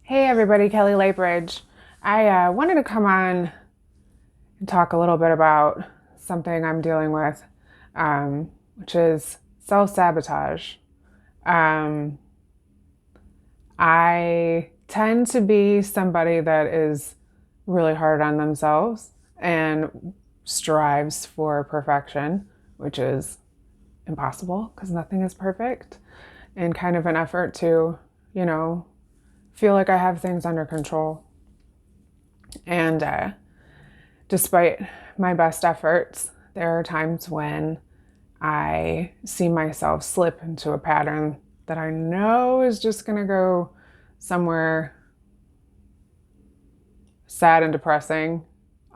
Hey everybody, Kelly Lightbridge. I wanted to come on and talk a little bit about something I'm dealing with, which is self-sabotage. Um, I tend to be somebody that is really hard on themselves and strives for perfection, which is impossible because nothing is perfect, in kind of an effort to, you know, feel like I have things under control. And despite my best efforts, there are times when I see myself slip into a pattern that I know is just going to go somewhere sad and depressing,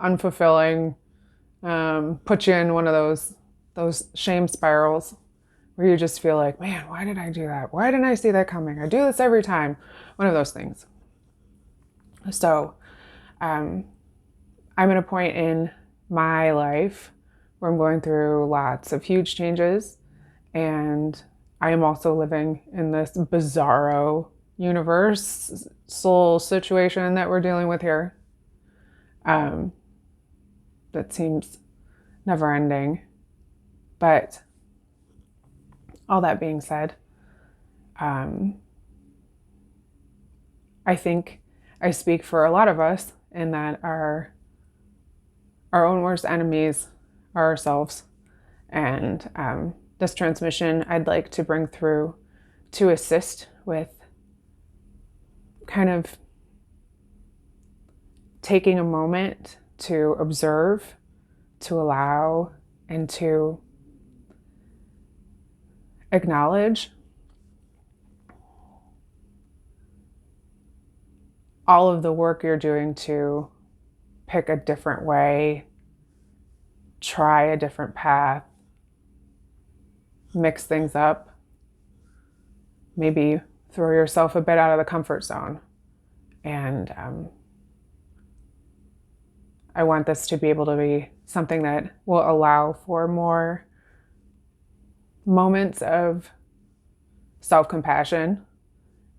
unfulfilling, put you in one of those shame spirals where you just feel like, man, why did I do that? Why didn't I see that coming? I do this every time. One of those things. So I'm at a point in my life where I'm going through lots of huge changes, and I am also living in this bizarro universe soul situation that we're dealing with here. That seems never ending. But all that being said, I think I speak for a lot of us in that our own worst enemies are ourselves. And this transmission I'd like to bring through to assist with kind of taking a moment to observe, to allow, and to acknowledge all of the work you're doing to pick a different way, try a different path, mix things up, maybe throw yourself a bit out of the comfort zone. And I want this to be able to be something that will allow for more moments of self-compassion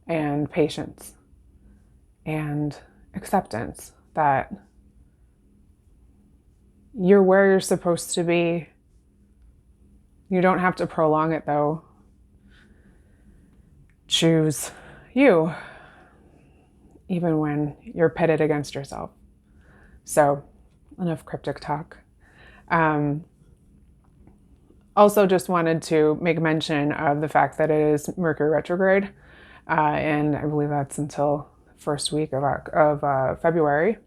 and patience and acceptance that you're where you're supposed to be. You don't have to prolong it though. Choose you, even when you're pitted against yourself. So, enough cryptic talk. Also just wanted to make mention of the fact that it is Mercury retrograde, and I believe that's until the first week of February.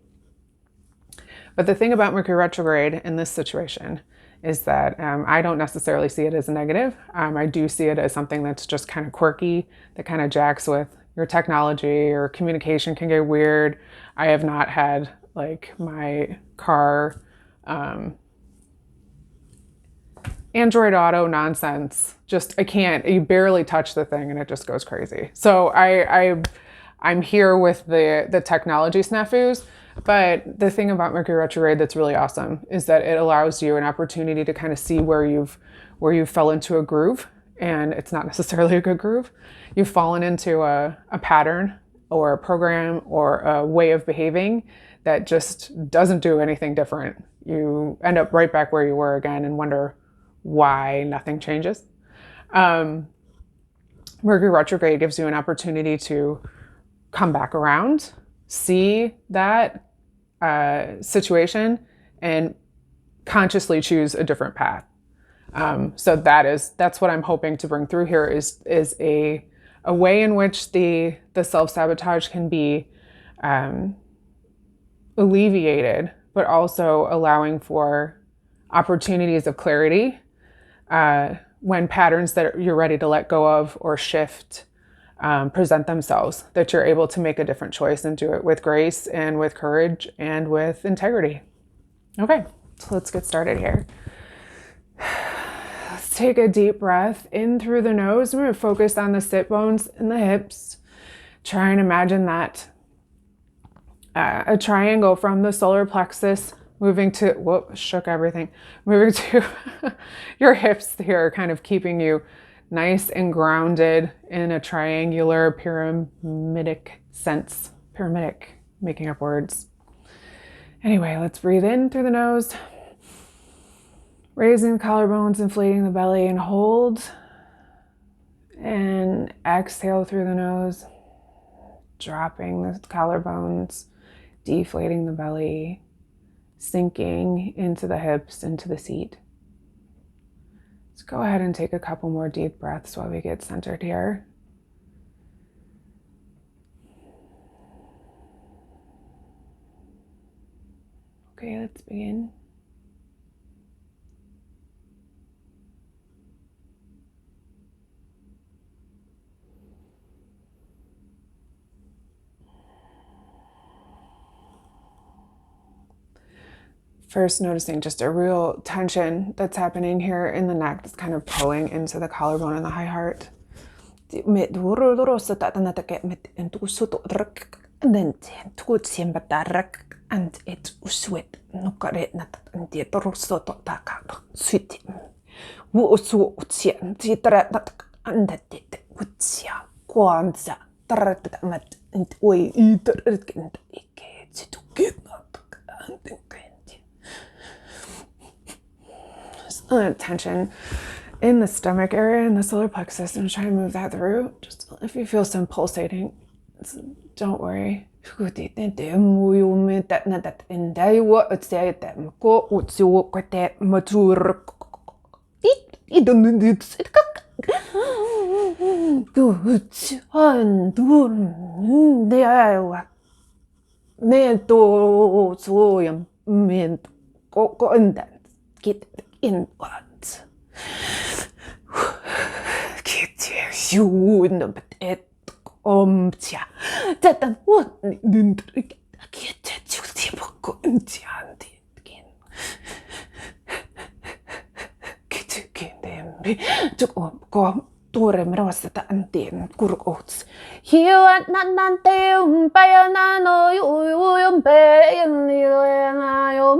But the thing about Mercury retrograde in this situation is that I don't necessarily see it as a negative. I do see it as something that's just kind of quirky, that kind of jacks with your technology, or communication can get weird. I have not had like my car Android Auto nonsense. Just, I can't, you barely touch the thing and it just goes crazy. So I'm here with the technology snafus. But the thing about Mercury retrograde that's really awesome is that it allows you an opportunity to kind of see where you fell into a groove, and it's not necessarily a good groove. You've fallen into a pattern or a program or a way of behaving that just doesn't do anything different. You end up right back where you were again and wonder why nothing changes. Mercury retrograde gives you an opportunity to come back around, see that situation, and consciously choose a different path. So that's what I'm hoping to bring through here is a way in which the self-sabotage can be alleviated, but also allowing for opportunities of clarity when patterns that you're ready to let go of or shift present themselves, that you're able to make a different choice and do it with grace and with courage and with integrity. Okay, so let's get started here. Let's take a deep breath in through the nose. We're going to focus on the sit bones and the hips. Try and imagine that a triangle from the solar plexus moving to, whoop, shook everything, moving to your hips here, kind of keeping you nice and grounded in a triangular pyramidic sense. pyramidic, making up words. Anyway, let's breathe in through the nose, raising the collarbones, inflating the belly, and hold. And exhale through the nose, dropping the collarbones, deflating the belly, sinking into the hips, into the seat. Let's go ahead and take a couple more deep breaths while we get centered here. Okay, let's begin. First, noticing just a real tension that's happening here in the neck. It's kind of pulling into the collarbone and the high heart. And it sweat no kare nat and the rosso to taka sweet so utien titra nat and it utsia kwanza tarat mat and we eat it and it to get and tension in the stomach area and the solar plexus, and try to move that through. Just if you feel some pulsating, don't worry. Tätä nyt tuore rostata anteen kurkouts. Hiuan nan teum pajana no jujum pein liena jom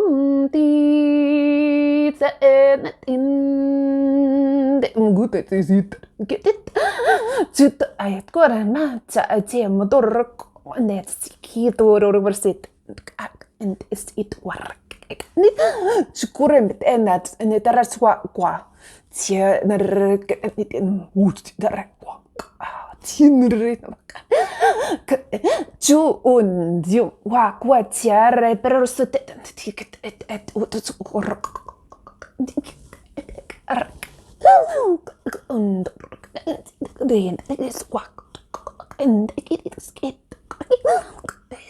tiitse enet in de mugutet sit getit sit ajat koran matsa atie motork net kiitor versit and is it work nit skuremet enat ne taraswa kwa tie ner nit in wut darakwa tinre ju un ju wa kwa tiare pero sotet tiket et ut und den is wa and it is get work and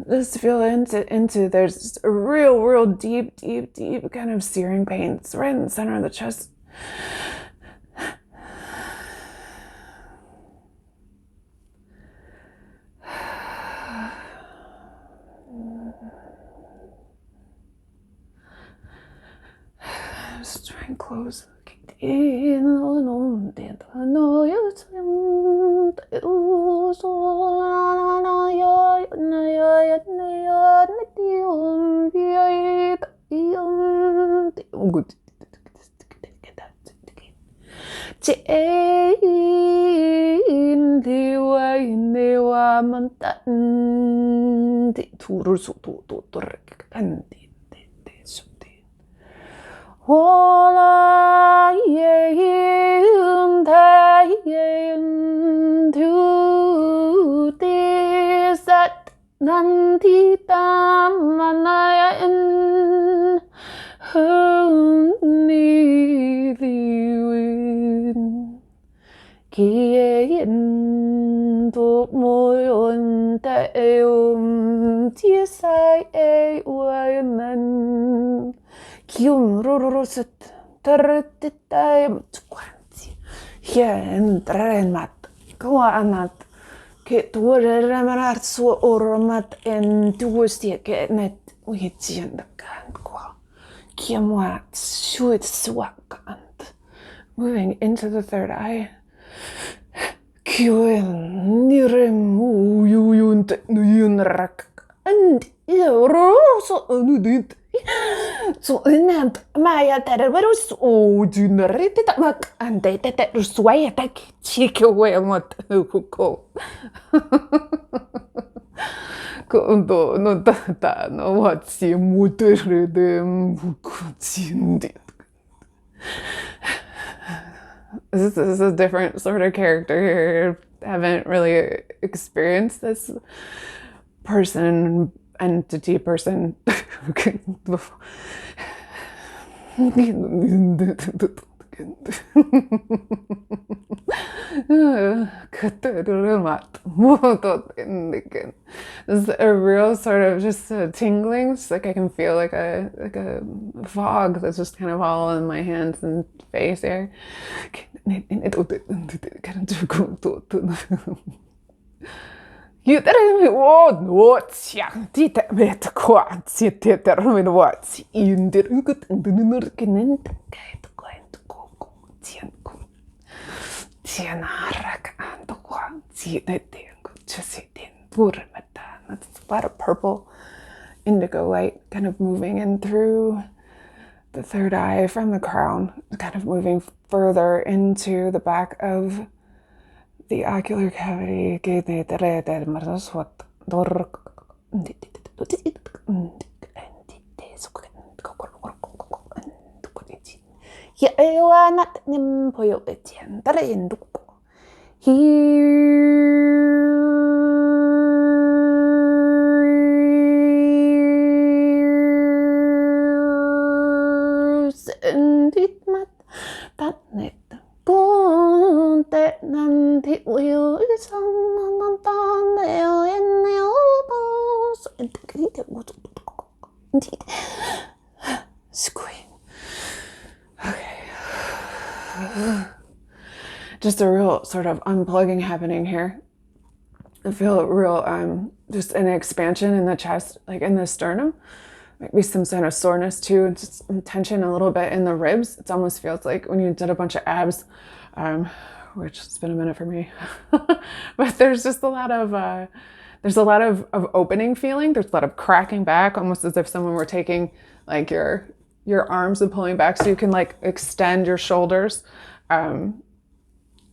just feel into there's a real deep kind of searing pain. It's right in the center of the chest. Just try and close. Nanti tamanayan huni diwin kiyen tu moyon taeum tiesai e wayanan Kium rurusut tertitayam tukwanti. Hien dremat. Kawanat. Ke tuoremanar so ormat en tuostie ke net uitien kan kwa. Kiamwat shuit swakant. Moving into the third eye. Kuen nirem uyunt nuyunrak. And so nudit. So enact Maya terrorus o dunarita mak and they sway attack chick away what ko. Kondo no tata no what's your motor them This is a different sort of character here. I haven't really experienced this entity person before. This is a real sort of just tingling. It's like I can feel like a fog that's just kind of all in my hands and face here. You that what it met quite sit there with what in the good and the Nurkin going to go Tianarak and the one see that they just sit in Burmata. That's a lot of purple indigo light kind of moving in through the third eye from the crown, kind of moving further into the back of the ocular cavity. Just a real sort of unplugging happening here. I feel real, just an expansion in the chest, like in the sternum. Maybe some kind of soreness too, and just some tension a little bit in the ribs. It almost feels like when you did a bunch of abs, which it's been a minute for me. But there's just a lot of, there's a lot of opening feeling. There's a lot of cracking back, almost as if someone were taking like your arms and pulling back so you can like extend your shoulders.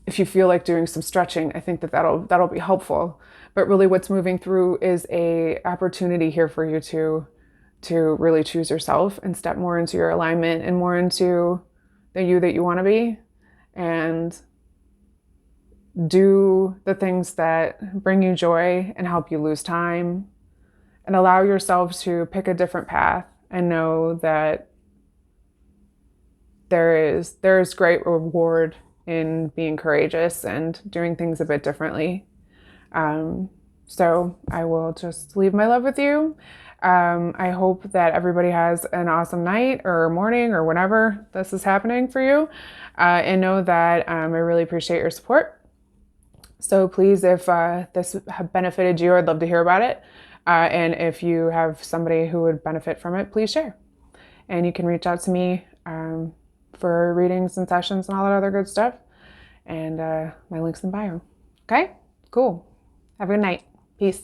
If you feel like doing some stretching, I think that'll be helpful. But really what's moving through is a opportunity here for you to really choose yourself and step more into your alignment and more into the you that you want to be, and do the things that bring you joy and help you lose time, and allow yourself to pick a different path and know that there is great reward in being courageous and doing things a bit differently. So I will just leave my love with you. I hope that everybody has an awesome night or morning or whenever this is happening for you. And know that I really appreciate your support. So please, if this benefited you, I'd love to hear about it. And if you have somebody who would benefit from it, please share. And you can reach out to me for readings and sessions and all that other good stuff. And my link's in bio. Okay? Cool. Have a good night. Peace.